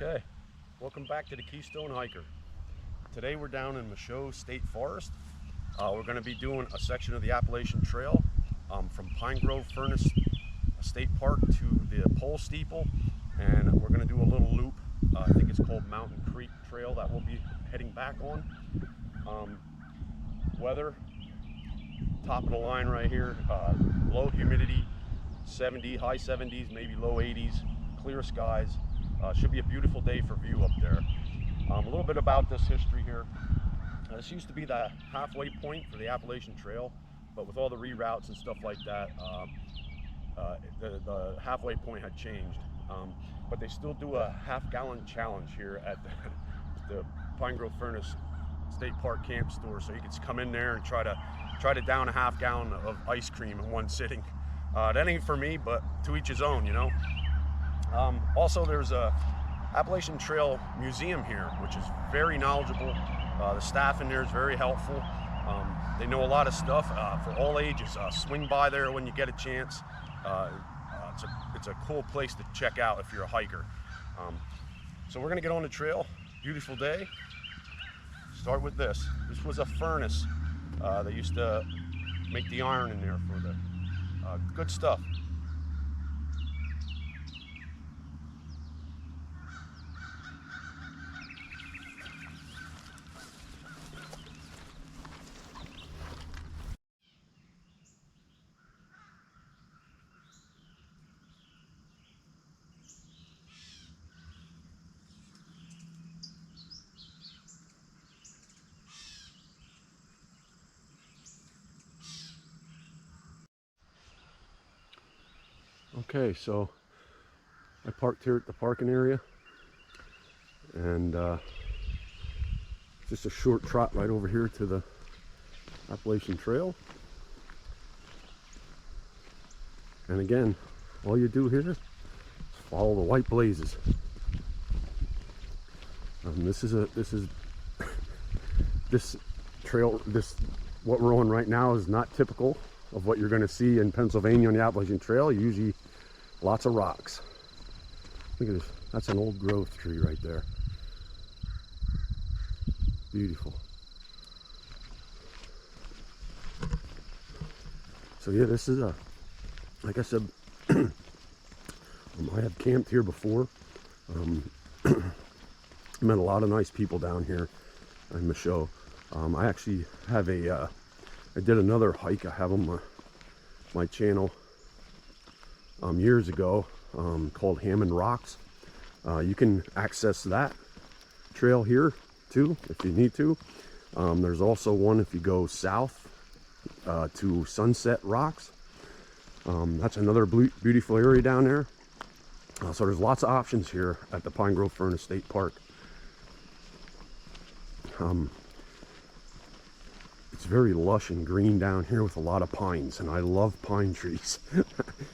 Okay, welcome back to the Keystone Hiker. Today we're down in Michaux State Forest. We're going to be doing a section of the Appalachian Trail from Pine Grove Furnace State Park to the Pole Steeple, and we're going to do a little loop. I think it's called Mountain Creek Trail that we'll be heading back on. Weather, top of the line right here, low humidity, high 70s, maybe low 80s, clear skies. Should be a beautiful day for view up there. A little bit about this history here. This used to be the halfway point for the Appalachian Trail, but with all the reroutes and stuff like that, the halfway point had changed. But they still do a half-gallon challenge here at the Pine Grove Furnace State Park camp store, so you can come in there and try to down a half-gallon of ice cream in one sitting. That ain't for me, but to each his own, you know. Also, there's a Appalachian Trail Museum here, which is very knowledgeable. The staff in there is very helpful. They know a lot of stuff for all ages. Swing by there when you get a chance. It's a cool place to check out if you're a hiker. So we're gonna get on the trail. Beautiful day. Start with this. This was a furnace. They used to make the iron in there for the good stuff. Okay, so I parked here at the parking area, and just a short trot right over here to the Appalachian Trail. And again, all you do here is follow the white blazes. This trail, what we're on right now is not typical of what you're going to see in Pennsylvania on the Appalachian Trail. Usually lots of rocks. Look at this. That's an old growth tree right there. Beautiful. So yeah, this is like I said, I have camped here before. Met a lot of nice people down here in Michaux. I actually have I did another hike I have on my channel years ago called Hammond Rocks. You can access that trail here too if you need to. There's also one if you go south to Sunset Rocks. That's another beautiful area down there. So there's lots of options here at the Pine Grove Furnace State Park. It's very lush and green down here with a lot of pines, and I love pine trees.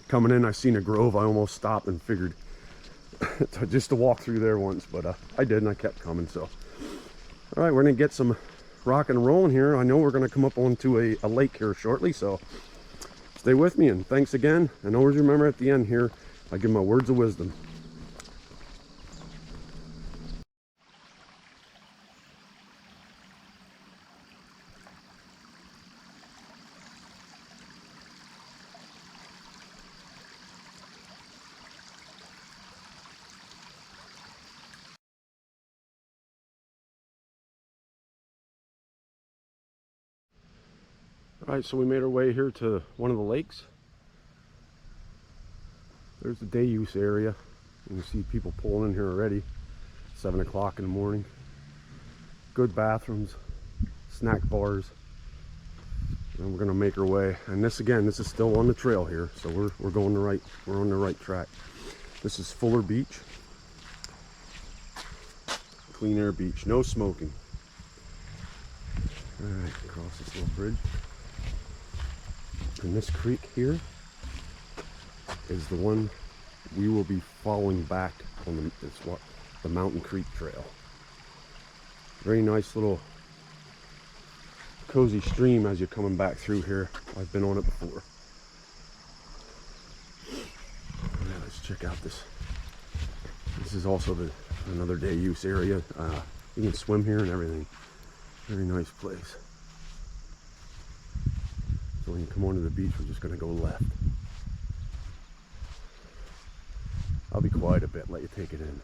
Coming in, I seen a grove. I almost stopped and figured just to walk through there once, but I did, and I kept coming. So, all right, we're gonna get some rock and rolling here. I know we're gonna come up onto a lake here shortly, so stay with me, and thanks again. And always remember at the end here, I give my words of wisdom. All right, so we made our way here to one of the lakes. There's the day use area. You can see people pulling in here already. 7 o'clock in the morning. Good bathrooms, snack bars. And we're gonna make our way. And this is still on the trail here, so we're on the right track. This is Fuller Beach. Clean air beach, no smoking. All right, across this little bridge. And this creek here is the one we will be following back on the Mountain Creek Trail. Very nice little cozy stream as you're coming back through here. I've been on it before. Now let's check out this. This is also the Another day use area. You can swim here and everything. Very nice place. So when you come onto the beach, we're just gonna go left. I'll be quiet a bit, let you take it in.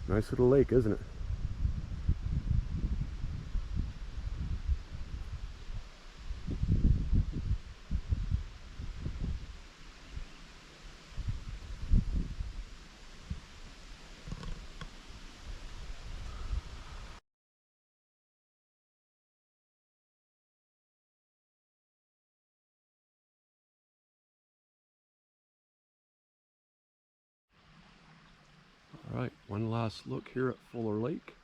Nice little lake, isn't it? All right, one last look here at Laurel Lake.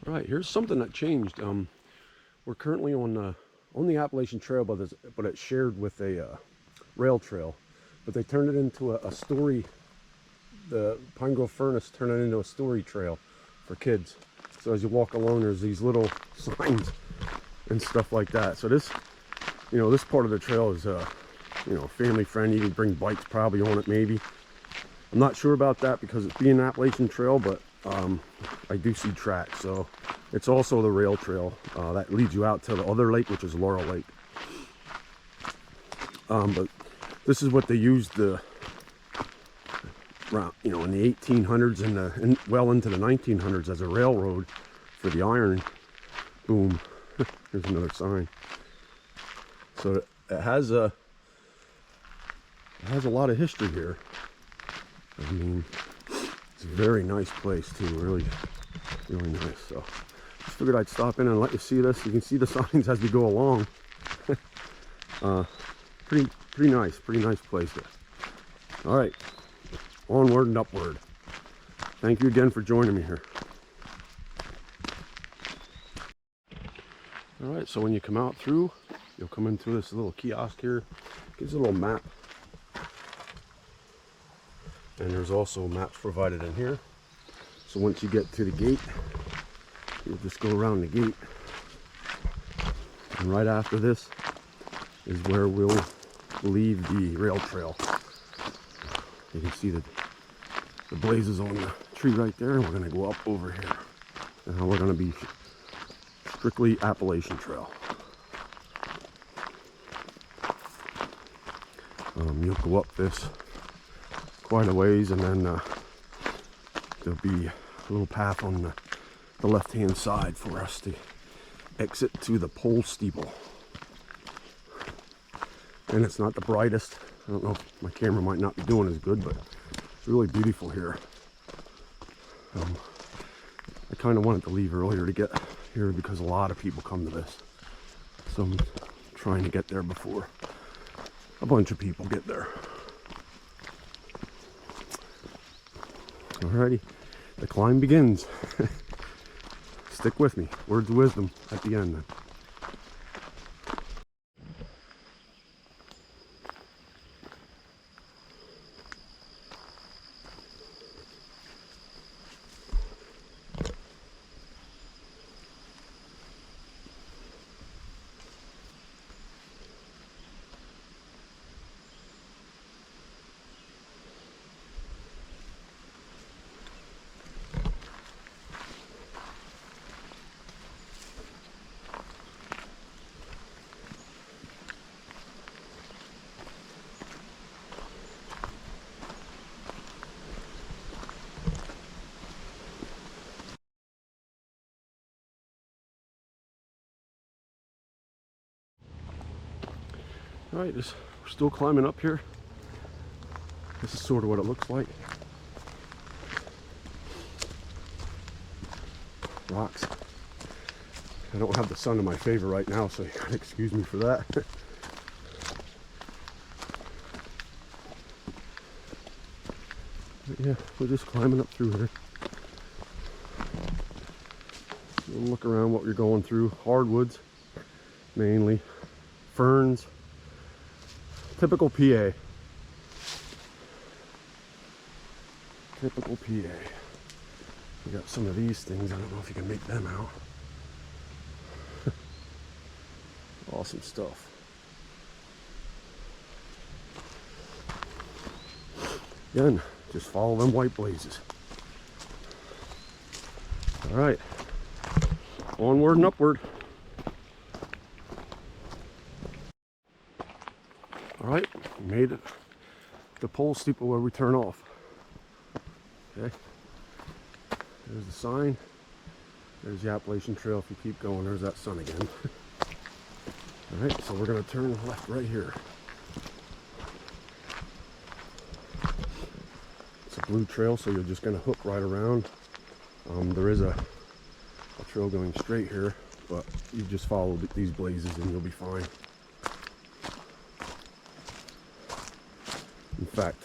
All right, here's something that changed. We're currently on the Appalachian Trail, but it's shared with a rail trail. But they turned it into a story. The Pine Grove Furnace turned it into a story trail for kids. So as you walk along, there's these little signs and stuff like that. So this, this part of the trail is, family friendly. You can bring bikes probably on it, maybe. I'm not sure about that because it's being an Appalachian Trail, but I do see tracks. So it's also the rail trail that leads you out to the other lake, which is Laurel Lake. But this is what they used in the 1800s and well into the 1900s as a railroad for the iron boom. Here's another sign. So it has a lot of history here. I mean, it's a very nice place too, really nice. So just figured I'd stop in and let you see this. You can see the signs as we go along. Pretty nice place there. All right, onward and upward. Thank you again for joining me here. All right, so when you come out through, you'll come into this little kiosk here. It gives a little map. And there's also maps provided in here. So once you get to the gate, you'll just go around the gate. And right after this is where we'll leave the rail trail. You can see the blazes on the tree right there, and we're going to go up over here. And we're going to be strictly Appalachian Trail. You'll go up this quite a ways, and then there'll be a little path on the left-hand side for us to exit to the Pole Steeple. And it's not the brightest. I don't know if my camera might not be doing as good, but it's really beautiful here. I kind of wanted to leave earlier to get here because a lot of people come to this. So I'm trying to get there before a bunch of people get there. Alrighty, the climb begins. Stick with me. Words of wisdom at the end then. All right, we're still climbing up here. This is sort of what it looks like. Rocks. I don't have the sun in my favor right now, so you gotta excuse me for that. But yeah, we're just climbing up through here. We'll look around what you're going through. Hardwoods, mainly. Ferns. Typical PA. Typical PA. We got some of these things. I don't know if you can make them out. Awesome stuff. Again, just follow them white blazes. All right, onward and upward. All right, we made it. The Pole Steeple where we turn off. Okay, there's the sign. There's the Appalachian Trail. If you keep going, there's that sun again. All right, so we're going to turn left right here. It's a blue trail, so you're just going to hook right around. There is a trail going straight here, but you just follow these blazes and you'll be fine. In fact,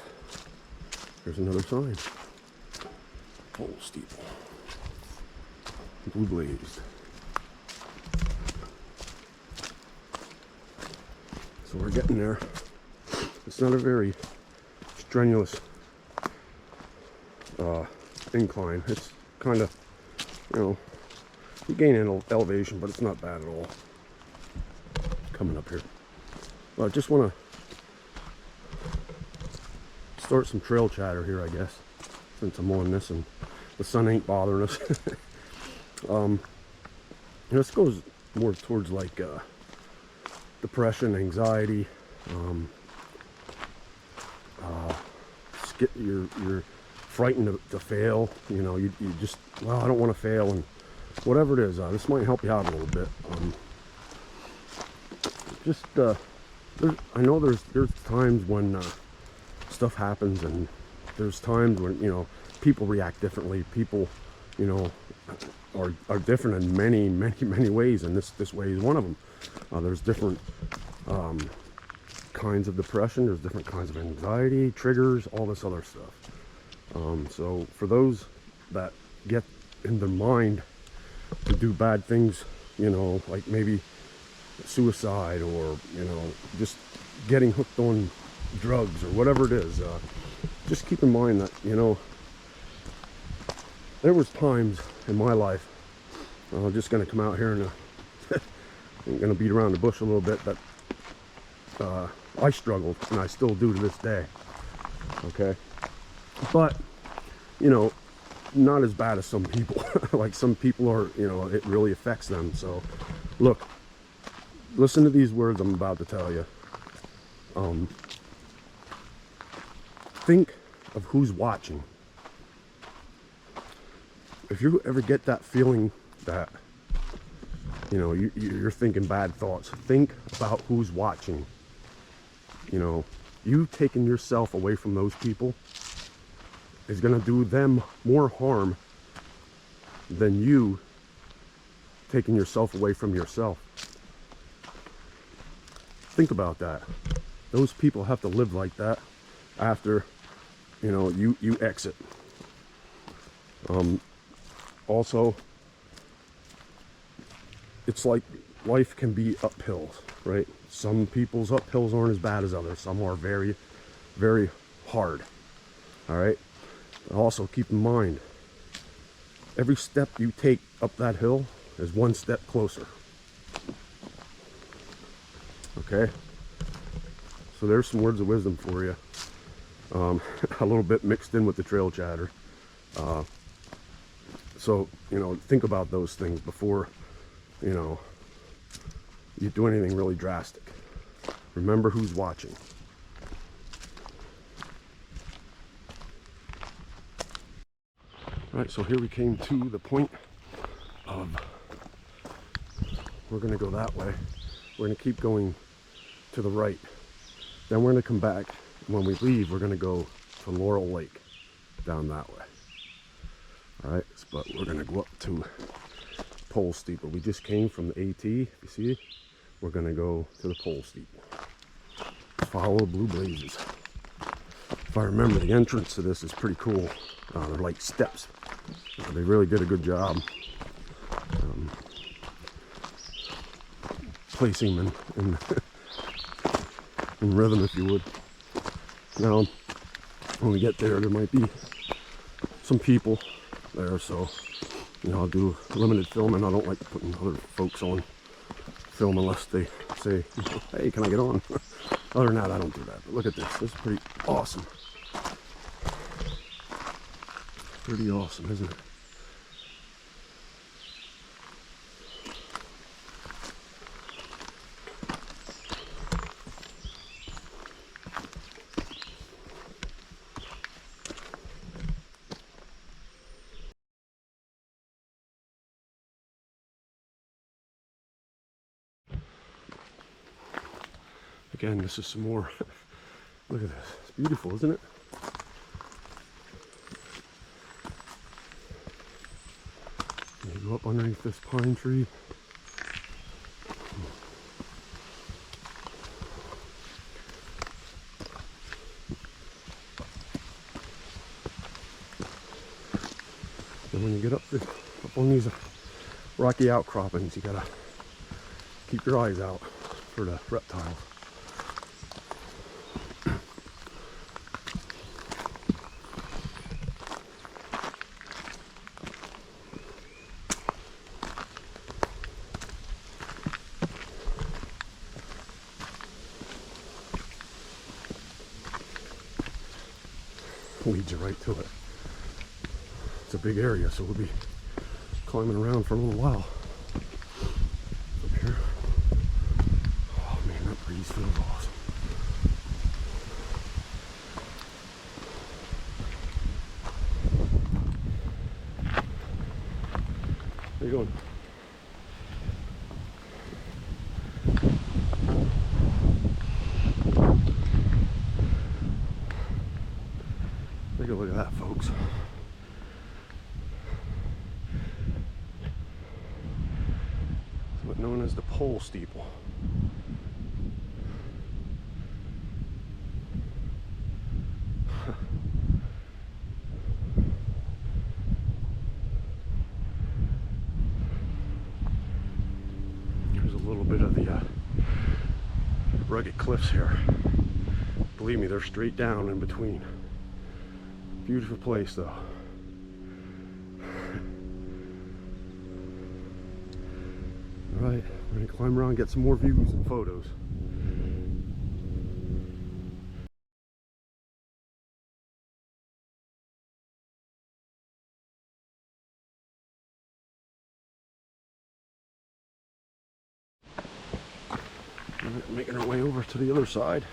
here's another sign. Pole Steeple. Blue blazed. So we're getting there. It's not a very strenuous incline. It's kind of, you know, you gain an elevation, but it's not bad at all. Coming up here. Well, I just want to start some trail chatter here, I guess, since I'm on this and the sun ain't bothering us. This goes more towards like depression, anxiety, you're frightened to fail. You know, you just, well, I don't want to fail, and whatever it is, this might help you out a little bit. I know there's times when stuff happens, and there's times when, you know, people react differently. People, you know, are different in many ways, and this way is one of them. There's different kinds of depression. There's different kinds of anxiety, triggers, all this other stuff. So for those that get in their mind to do bad things, you know, like maybe suicide, or, you know, just getting hooked on drugs or whatever it is, just keep in mind that, you know, there was times in my life, I'm just going to come out here and I'm going to beat around the bush a little bit, that I struggled, and I still do to this day. Okay, but, you know, not as bad as some people. Like some people are, you know, it really affects them. So look, listen to these words I'm about to tell you. Think of who's watching. If you ever get that feeling that, you know, you're thinking bad thoughts, think about who's watching. You know, you taking yourself away from those people is going to do them more harm than you taking yourself away from yourself. Think about that. Those people have to live like that after, you know, you exit. Also, it's like life can be uphills, right? Some people's uphills aren't as bad as others. Some are very, very hard. All right. Also, keep in mind, every step you take up that hill is one step closer. Okay. So there's some words of wisdom for you. A little bit mixed in with the trail chatter. So, you know, think about those things before, you know, you do anything really drastic. Remember who's watching. All right, so here we came to the point of, we're going to go that way. We're going to keep going to the right. Then we're gonna come back. When we leave, we're gonna go to Laurel Lake down that way. All right, but we're gonna go up to Pole Steeple. We just came from the AT, you see? We're gonna go to the Pole Steeple. Follow the blue blazes. If I remember, the entrance to this is pretty cool. They're like steps. They really did a good job placing them in rhythm, if you would. Now, when we get there, there might be some people there, so I'll do limited filming. I don't like putting other folks on film unless they say, hey, can I get on? Other than that, I don't do that. But look at this. This is pretty awesome. Pretty awesome, isn't it? Again, this is some more. Look at this. It's beautiful, isn't it? You go up underneath this pine tree. And when you get up on these rocky outcroppings, you gotta keep your eyes out for the reptiles. Leads you right to it. It's a big area, so we'll be climbing around for a little while. Up here. Oh man, that breeze feels awesome. How you going? Take a look at that, folks. It's what's known as the Pole Steeple. There's a little bit of the rugged cliffs here. Believe me, they're straight down in between. Beautiful place, though. All right, we're gonna climb around and get some more views and photos. All right, making our way over to the other side.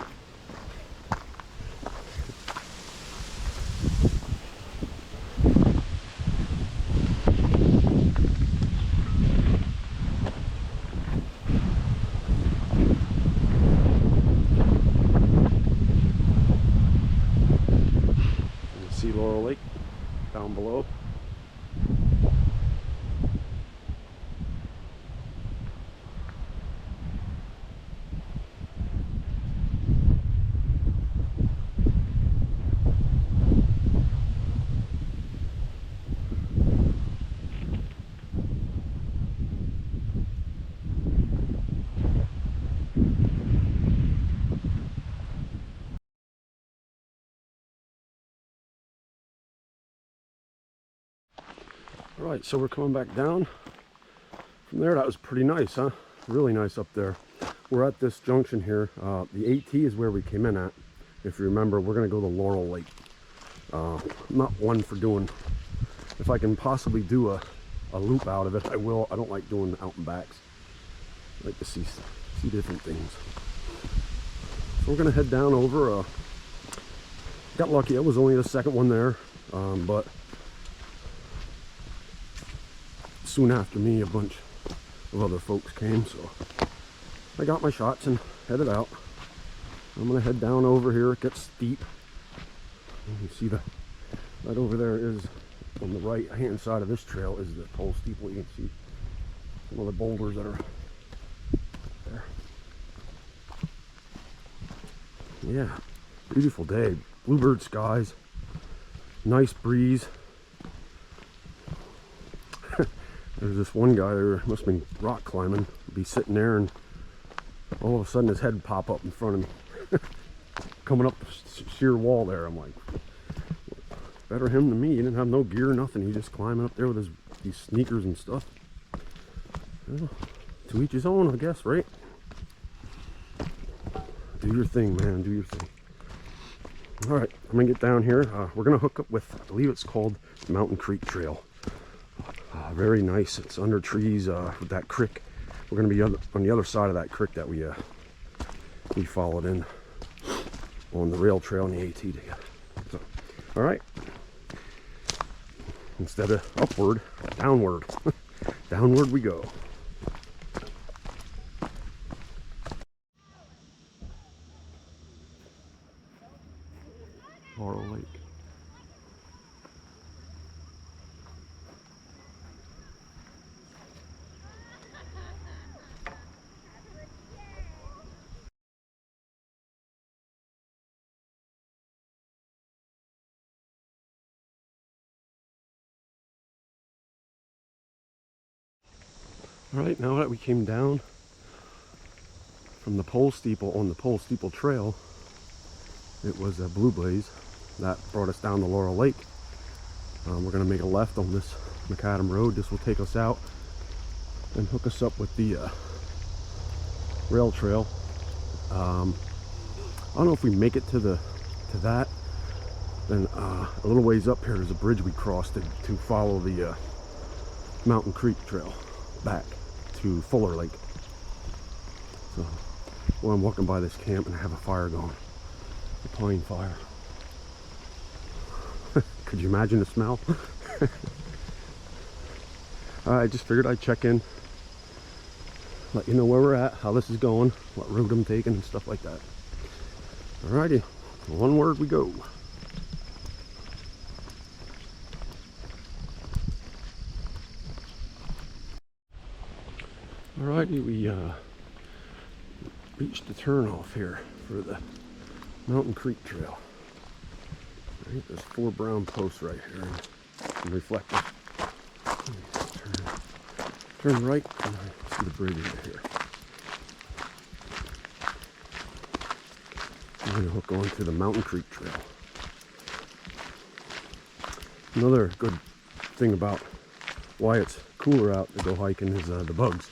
See Laurel Lake down below. All right, so we're coming back down from there. That was pretty nice, huh? Really nice up there. We're at this junction here. The AT is where we came in at. If you remember, we're gonna go to Laurel Lake. I'm not one for doing, if I can possibly do a loop out of it, I will. I don't like doing out and backs. I like to see different things. So we're gonna head down over. Got lucky, I was only the second one there, but soon after me, a bunch of other folks came, so I got my shots and headed out. I'm gonna head down over here. It gets steep. You can see the right over there is on the right hand side of this trail is the Pole Steeple. You can see some of the boulders that are there. Yeah, beautiful day. Bluebird skies, nice breeze. There's this one guy there, must have been rock climbing, be sitting there and all of a sudden his head pop up in front of me. Coming up the sheer wall there. I'm like, better him than me. He didn't have no gear, nothing. He just climbing up there with these sneakers and stuff. Well, to each his own, I guess, right? Do your thing, man, do your thing. All right, I'm gonna get down here. We're gonna hook up with, I believe it's called Mountain Creek Trail. Very nice. It's under trees with that creek. We're gonna be on the other side of that creek that we followed in on the rail trail and the AT together. So, all right. Instead of upward, downward. Downward we go. Laurel Lake. All right, now that we came down from the Pole Steeple on the Pole Steeple Trail, it was a Blue Blaze that brought us down to Laurel Lake. We're going to make a left on this macadam road. This will take us out and hook us up with the rail trail. I don't know if we make it to that. Then a little ways up here, there's a bridge we crossed to follow the Mountain Creek Trail back to Fuller Lake. So, well, I'm walking by this camp and I have a fire going, a pine fire. Could you imagine the smell? I just figured I'd check in, let you know where we're at, how this is going, what route I'm taking and stuff like that. Alrighty, onward we go. Alrighty, we reached the turnoff here for the Mountain Creek Trail. Right, there's 4 brown posts right here and reflectors. Turn right and see the bridge right here. I'm going to hook on to the Mountain Creek Trail. Another good thing about why it's cooler out to go hiking is the bugs.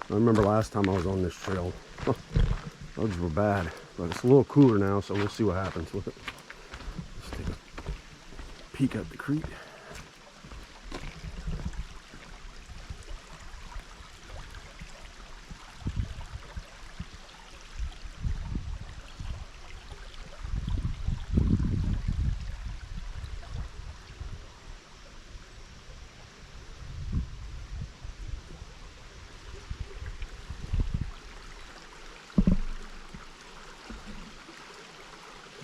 I remember last time I was on this trail, bugs were bad, but it's a little cooler now, so we'll see what happens with it. Let's take a peek at the creek.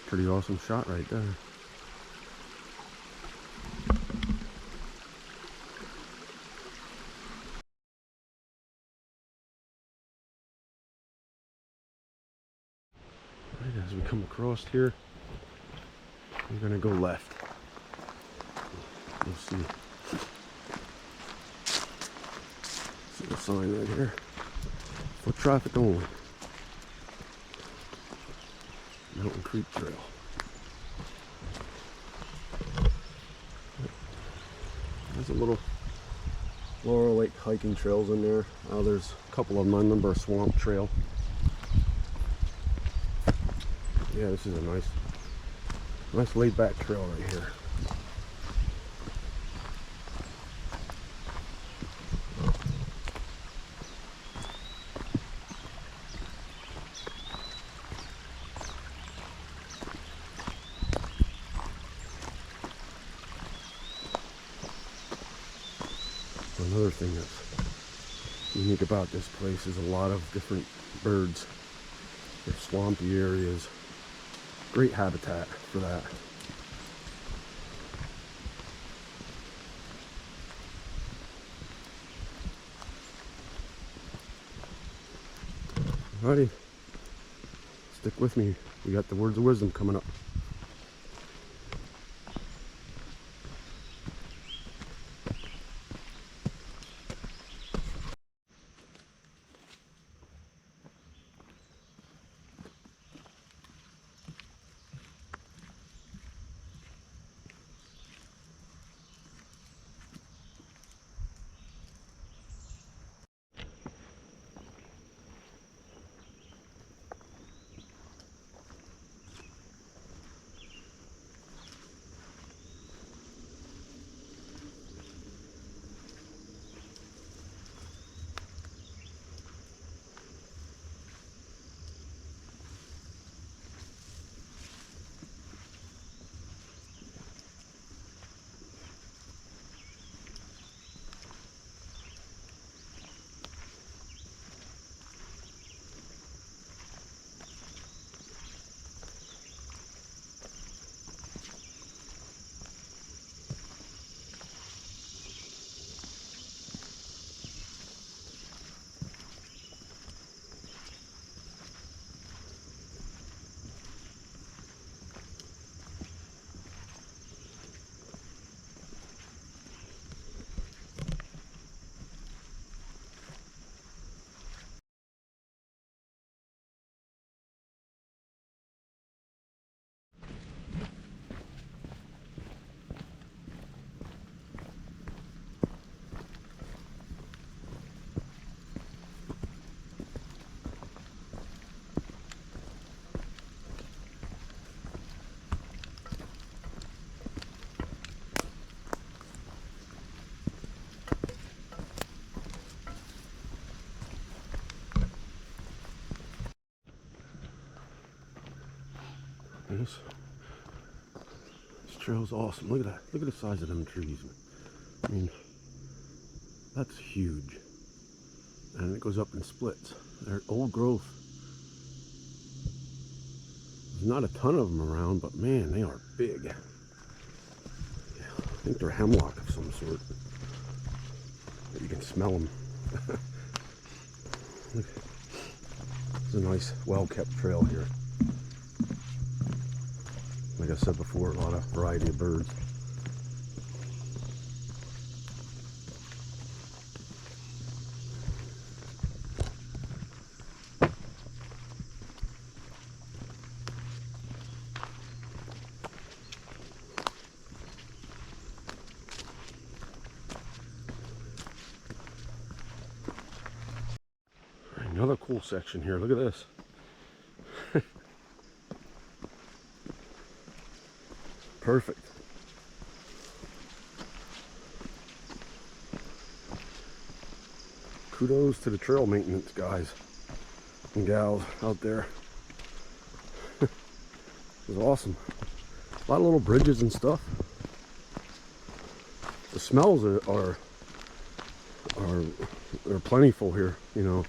Pretty awesome shot right there. Right, as we come across here, we're going to go left. You'll see the sign right here. Foot traffic only. Mountain Creek Trail. There's a little Laurel Lake hiking trails in there. There's a couple of them. I remember a swamp trail. Yeah, this is a nice laid back trail right here. Another thing that's unique about this place is a lot of different birds. There's swampy areas, Great habitat for that. Alrighty, stick with me. We got the words of wisdom coming up. This trail's awesome. Look at that. Look at the size of them trees. I mean, that's huge. And it goes up in splits. They're old growth. There's not a ton of them around, but man, they are big. Yeah, I think they're hemlock of some sort. But you can smell them. Look, it's a nice, well-kept trail here. Like I said before, a lot of variety of birds. Another cool section here. Look at this. Perfect. Kudos to the trail maintenance guys and gals out there. It was awesome. A lot of little bridges and stuff. The smells are plentiful here, you know,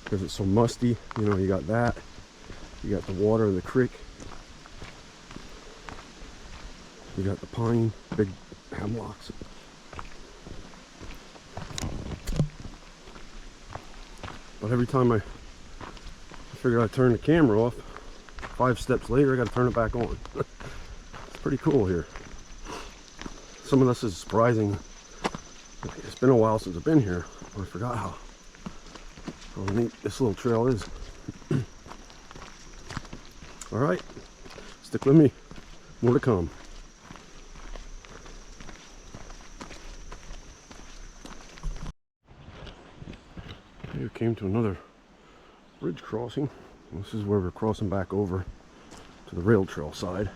because it's so musty. You know, you got that. You got the water in the creek. You got the pine, big hemlocks. But every time I figure I'd turn the camera off, 5 steps later I got to turn it back on. It's pretty cool here. Some of this is surprising. It's been a while since I've been here. I forgot how neat this little trail is. All right, stick with me. More to come. We came to another bridge crossing. This is where we're crossing back over to the rail trail side.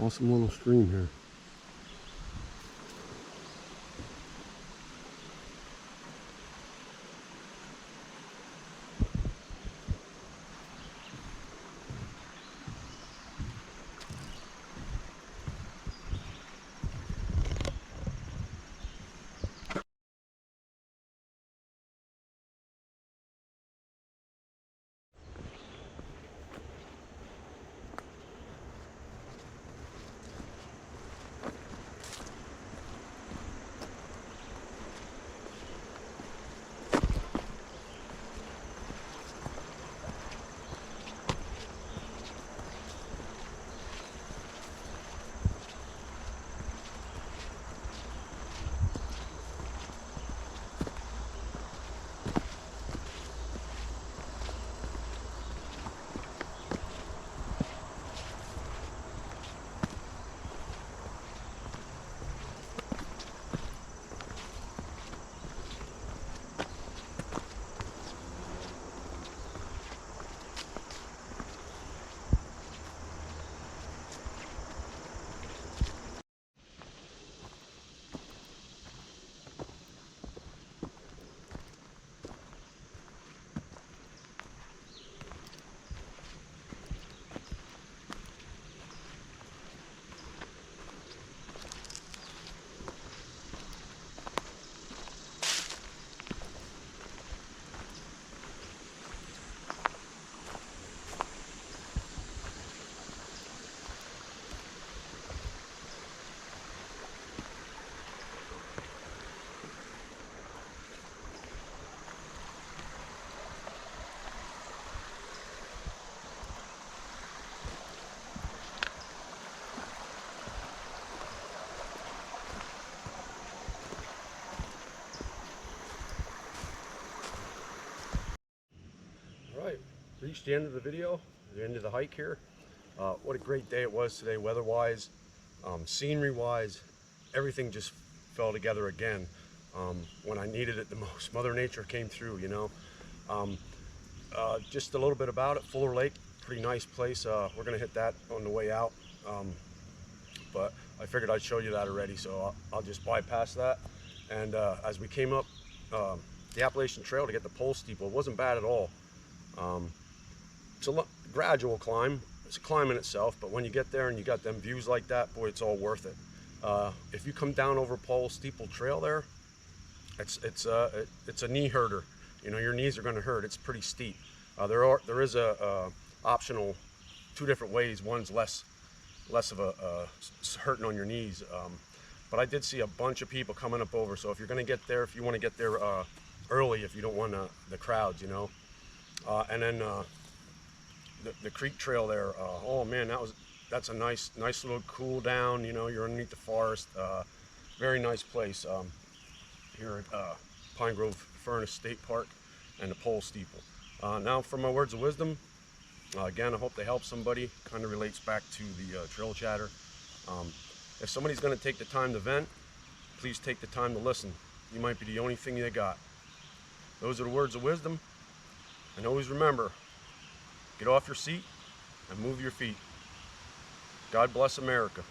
Awesome little stream here. reached the end of the video, the end of the hike here. What a great day it was today, weather-wise, scenery-wise. Everything just fell together again when I needed it the most. Mother Nature came through, you know. Just a little bit about it. Laurel Lake, pretty nice place. We're gonna hit that on the way out, but I figured I'd show you that already, so I'll just bypass that. And as we came up the Appalachian Trail to get the Pole Steeple, it wasn't bad at all. It's a gradual climb. It's a climb in itself, but when you get there and you got them views like that, boy, it's all worth it. If you come down over Pole Steeple Trail there, it's a knee hurter. You know, your knees are going to hurt. It's pretty steep. There is a optional 2 different ways. One's less of a hurting on your knees. But I did see a bunch of people coming up over. So if you're going to get there, if you want to get there early, if you don't want the crowds, you know. And then the creek trail there. Oh man, that's a nice little cool down. You know, you're underneath the forest. Very nice place here at Pine Grove Furnace State Park and the Pole Steeple. Now for my words of wisdom. Again, I hope they help somebody. Kind of relates back to the trail chatter. If somebody's going to take the time to vent, please take the time to listen. You might be the only thing they got. Those are the words of wisdom. And always remember, get off your seat and move your feet. God bless America.